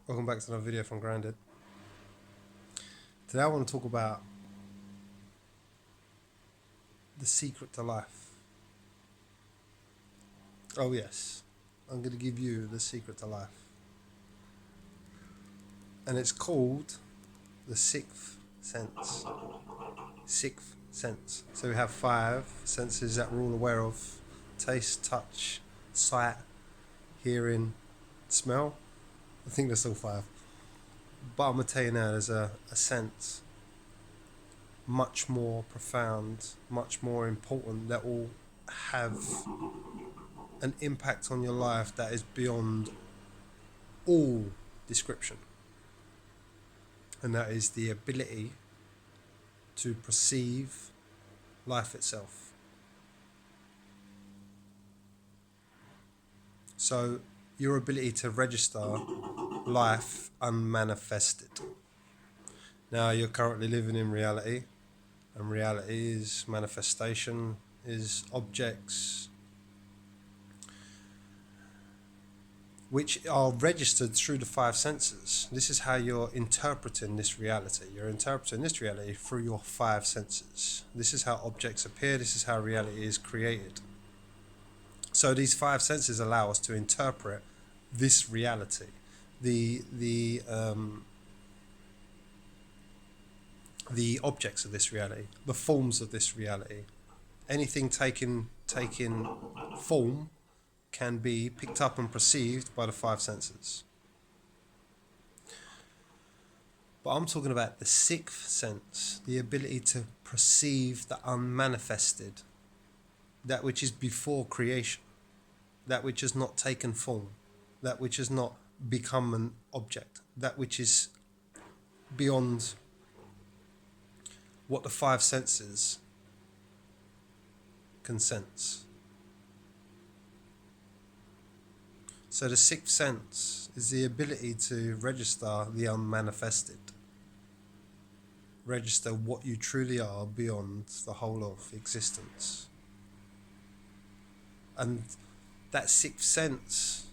Welcome back to another video from Grounded. Today I want to talk about the secret to life. Oh yes, I'm going to give you the secret to life. And it's called the sixth sense. Sixth sense. So we have 5 senses that we're all aware of: taste, touch, sight, hearing, smell. I think there's still 5. But I'm going to tell you now, there's a sense much more profound, much more important, that will have an impact on your life that is beyond all description. And that is the ability to perceive life itself. So your ability to register life unmanifested. Now you're currently living in reality, and reality is manifestation, is objects which are registered through the 5 senses. This is how you're interpreting this reality. You're interpreting this reality through your 5 senses. This is how objects appear. This is how reality is created. So these 5 senses allow us to interpret this reality. The objects of this reality, the forms of this reality. Anything taking form can be picked up and perceived by the 5 senses. But I'm talking about the 6th sense, the ability to perceive the unmanifested, that which is before creation, that which has not taken form, that which has not become an object, that which is beyond what the 5 senses can sense. So the 6th sense is the ability to register the unmanifested. Register what you truly are beyond the whole of existence. And that 6th sense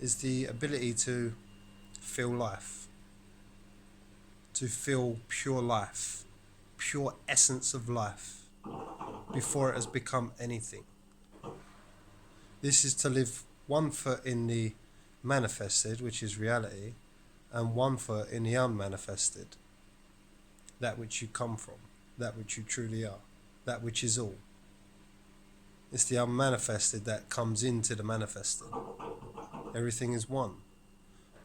is the ability to feel life. To feel pure life, pure essence of life, before it has become anything. This is to live 1 foot in the manifested, which is reality, and 1 foot in the unmanifested, that which you come from, that which you truly are, that which is all. It's the unmanifested that comes into the manifested. Everything is one.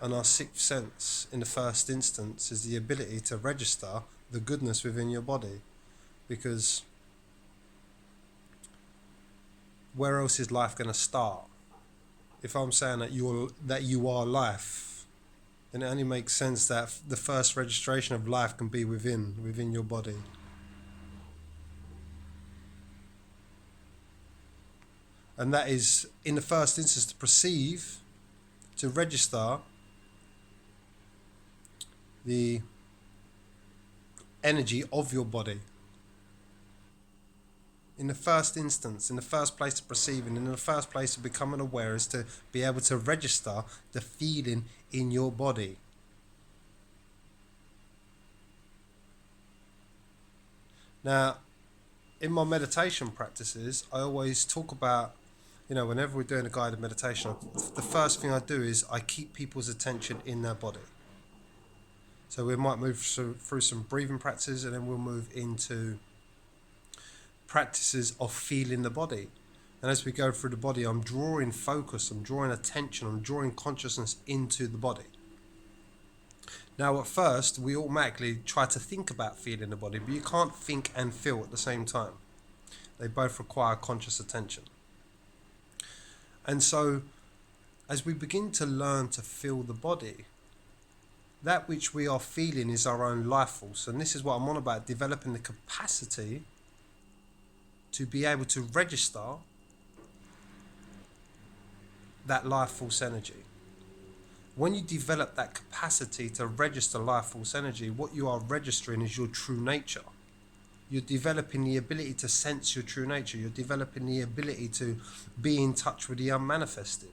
And our 6th sense, in the first instance, is the ability to register the goodness within your body. Because where else is life going to start? If I'm saying that you are life, then it only makes sense that the first registration of life can be within your body. And that is, in the first instance, to perceive, to register the energy of your body. In the first instance, in the first place to perceiving, in the first place to becoming aware, is to be able to register the feeling in your body. Now, in my meditation practices, I always talk about, whenever we're doing a guided meditation, the first thing I do is I keep people's attention in their body. So we might move through some breathing practices, and then we'll move into practices of feeling the body. And as we go through the body, I'm drawing focus, I'm drawing attention, I'm drawing consciousness into the body. Now at first, we automatically try to think about feeling the body, but you can't think and feel at the same time. They both require conscious attention. And so, as we begin to learn to feel the body, that which we are feeling is our own life force. And this is what I'm on about, developing the capacity to be able to register that life force energy. When you develop that capacity to register life force energy, what you are registering is your true nature. You're developing the ability to sense your true nature. You're developing the ability to be in touch with the unmanifested.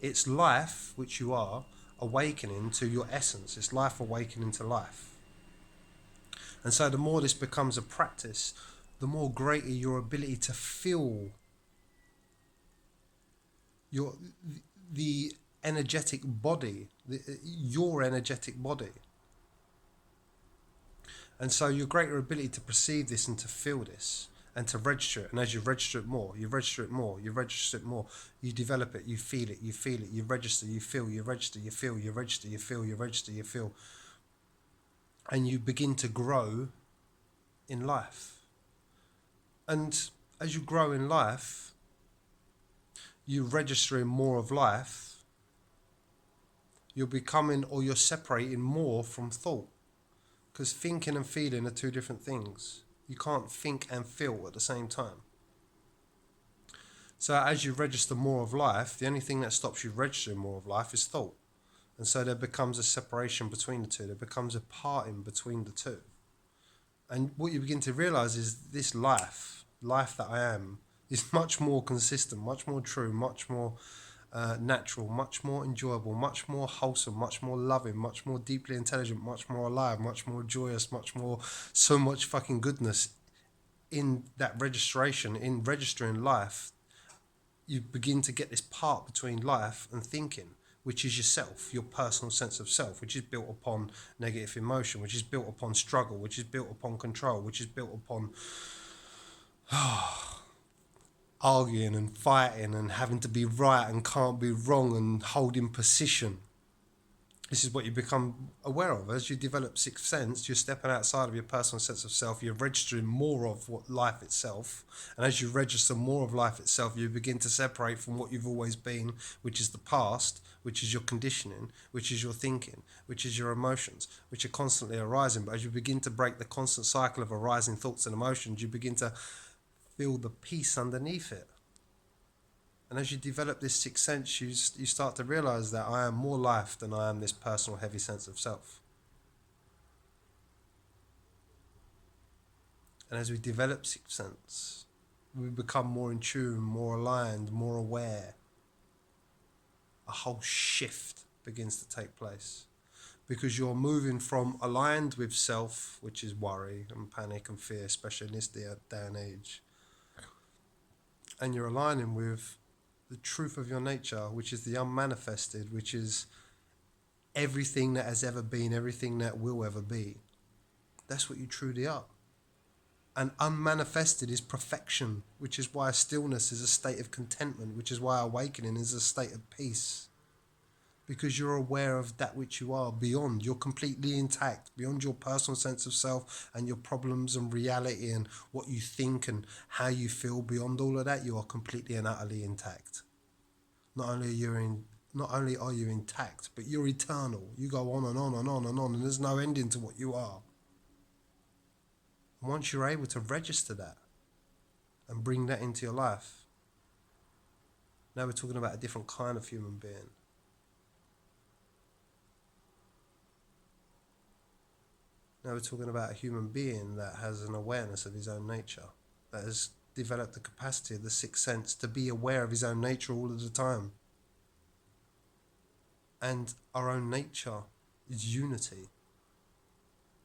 It's life, which you are, awakening to your essence. It's life awakening to life. And so the more this becomes a practice, the more greater your ability to feel your the energetic body, your energetic body. And so your greater ability to perceive this and to feel this and to register it. And as you register it more, you register it more, you register it more, you develop it, you feel it, you register, you feel, you register, you feel, you register, you feel, you register, you feel. And you begin to grow in life. And as you grow in life, you're registering more of life, you're becoming, or you're separating more from thought. Because thinking and feeling are two different things. You can't think and feel at the same time. So as you register more of life, the only thing that stops you registering more of life is thought. And so there becomes a separation between the two. There becomes a parting between the two. And what you begin to realize is this life that I am, is much more consistent, much more true, much more natural, much more enjoyable, much more wholesome, much more loving, much more deeply intelligent, much more alive, much more joyous, much more, so much fucking goodness in that registration, in registering life. You begin to get this part between life and thinking, which is yourself, your personal sense of self, which is built upon negative emotion, which is built upon struggle, which is built upon control, which is built upon arguing and fighting and having to be right and can't be wrong and holding position. This is what you become aware of. As you develop sixth sense, you're stepping outside of your personal sense of self. You're registering more of what life itself. And as you register more of life itself, you begin to separate from what you've always been, which is the past, which is your conditioning, which is your thinking, which is your emotions, which are constantly arising. But as you begin to break the constant cycle of arising thoughts and emotions, you begin to feel the peace underneath it. And as you develop this sixth sense, you start to realize that I am more life than I am this personal heavy sense of self. And as we develop sixth sense, we become more in tune, more aligned, more aware. A whole shift begins to take place. Because you're moving from aligned with self, which is worry and panic and fear, especially in this day and age. And you're aligning with the truth of your nature, which is the unmanifested, which is everything that has ever been, everything that will ever be. That's what you truly are. And unmanifested is perfection, which is why stillness is a state of contentment, which is why awakening is a state of peace. Because you're aware of that which you are beyond. You're completely intact, beyond your personal sense of self and your problems and reality and what you think and how you feel. Beyond all of that, you are completely and utterly intact. Not only are you intact, but you're eternal. You go on and on and on and on, and there's no ending to what you are. And once you're able to register that and bring that into your life, now we're talking about a different kind of human being. Now we're talking about a human being that has an awareness of his own nature, that has developed the capacity of the sixth sense to be aware of his own nature all of the time. And our own nature is unity.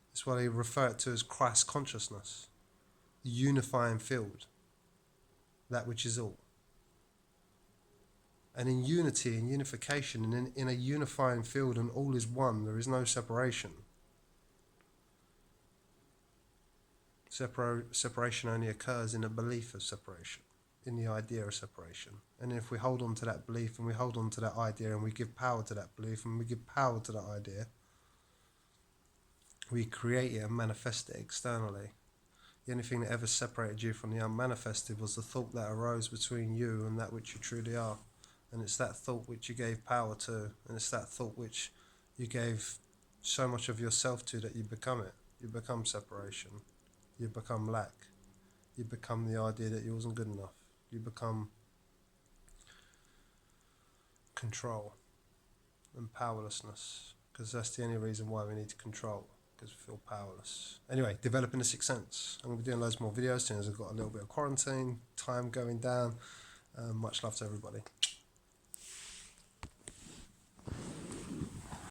That's why they refer it to as Christ consciousness, the unifying field, that which is all. And in unity and unification, and in a unifying field and all is one, there is no separation. Separation only occurs in a belief of separation, in the idea of separation. And if we hold on to that belief and we hold on to that idea and we give power to that belief and we give power to that idea, we create it and manifest it externally. The only thing that ever separated you from the unmanifested was the thought that arose between you and that which you truly are. And it's that thought which you gave power to, and it's that thought which you gave so much of yourself to that you become it. You become separation. You become lack. You become the idea that you wasn't good enough. You become control and powerlessness, because that's the only reason why we need to control, because we feel powerless. Anyway, developing the sixth sense. I'm going to be doing loads more videos soon as I've got a little bit of quarantine, time going down. Much love to everybody.